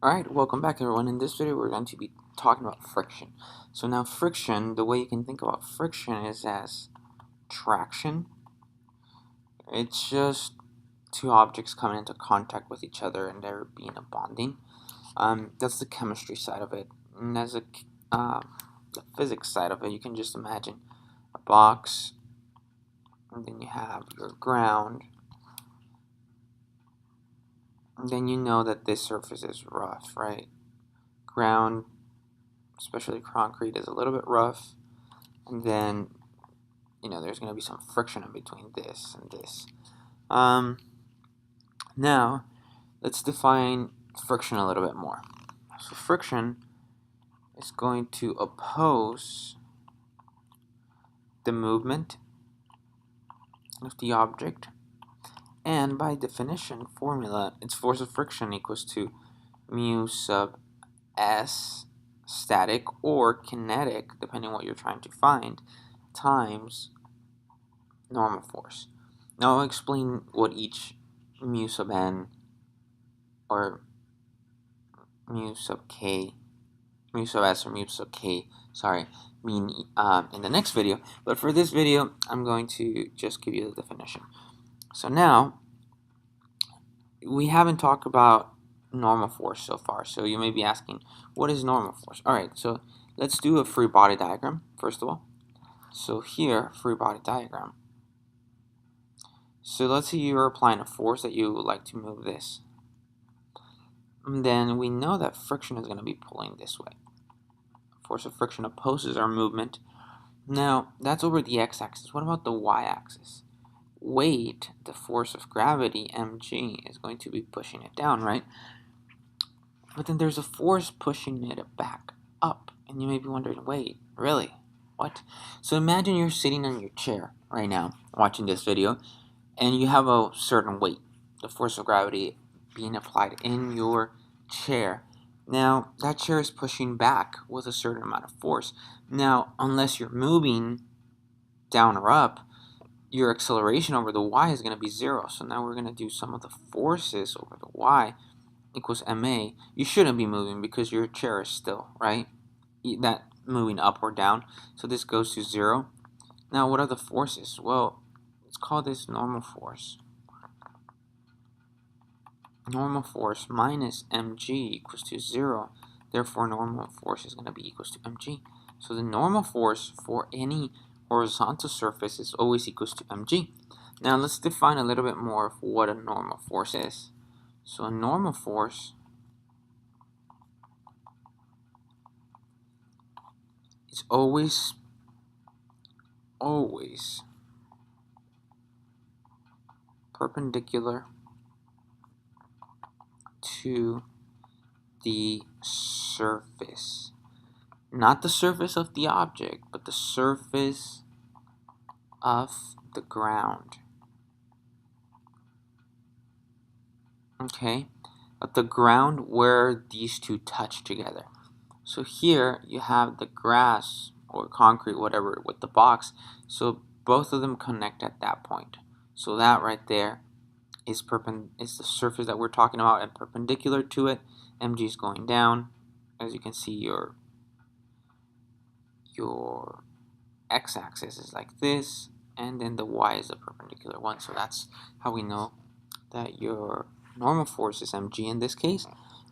Alright, welcome back everyone. In this video we're going to be talking about friction. So now friction, the way you can think about friction is as traction. It's just two objects coming into contact with each other and there being a bonding. That's the chemistry side of it. And as the physics side of it, you can just imagine a box, and then you have your ground, and then you know that this surface is rough, right? Ground, especially concrete, is a little bit rough, and then there's going to be some friction in between this and this. Now let's define friction a little bit more. So friction is going to oppose the movement of the object, and by definition formula, its force of friction equals to mu sub s static or kinetic, depending on what you're trying to find, times normal force. Now I'll explain what each mu sub n or mu sub k, mu sub s or mu sub k, mean in the next video. But for this video, I'm going to just give you the definition. So now, we haven't talked about normal force so far. So you may be asking, what is normal force? Alright, so let's do a free body diagram, first of all. So here, free body diagram. So let's say you're applying a force that you would like to move this. And then we know that friction is going to be pulling this way. Force of friction opposes our movement. Now, that's over the x-axis. What about the y-axis? Weight, the force of gravity, mg, is going to be pushing it down, right? But then there's a force pushing it back up. And you may be wondering, wait, really? What? So imagine you're sitting in your chair right now, watching this video, and you have a certain weight, the force of gravity being applied in your chair. Now, that chair is pushing back with a certain amount of force. Now, unless you're moving down or up, your acceleration over the y is going to be 0. So now we're going to do some of the forces over the y equals ma. You shouldn't be moving because your chair is still, right? That moving up or down. So this goes to 0. Now, what are the forces? Well, let's call this normal force. Normal force minus mg equals to 0. Therefore, normal force is going to be equals to mg. So the normal force for any horizontal surface is always equals to mg. Now let's define a little bit more of what a normal force is. So a normal force is always perpendicular to the surface. Not the surface of the object, but the surface of the ground. Okay, but the ground where these two touch together. So here you have the grass or concrete, whatever, with the box. So both of them connect at that point. So that right there is the surface that we're talking about, and perpendicular to it, mg is going down. As you can see, your x-axis is like this, and then the y is the perpendicular one. So that's how we know that your normal force is mg in this case.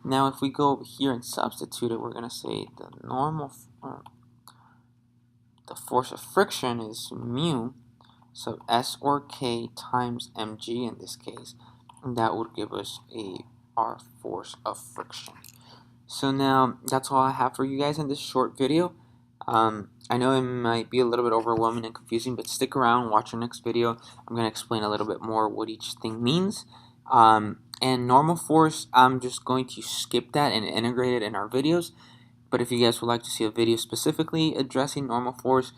Now if we go over here and substitute it, we're going to say the force of friction is mu, so s or k times mg in this case, and that would give us our force of friction. So now that's all I have for you guys in this short video. I know it might be a little bit overwhelming and confusing, but stick around, watch our next video. I'm going to explain a little bit more what each thing means. And normal force, I'm just going to skip that and integrate it in our videos. But if you guys would like to see a video specifically addressing normal force,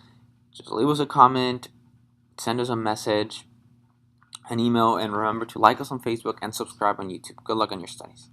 just leave us a comment, send us a message, an email, and remember to like us on Facebook and subscribe on YouTube. Good luck on your studies.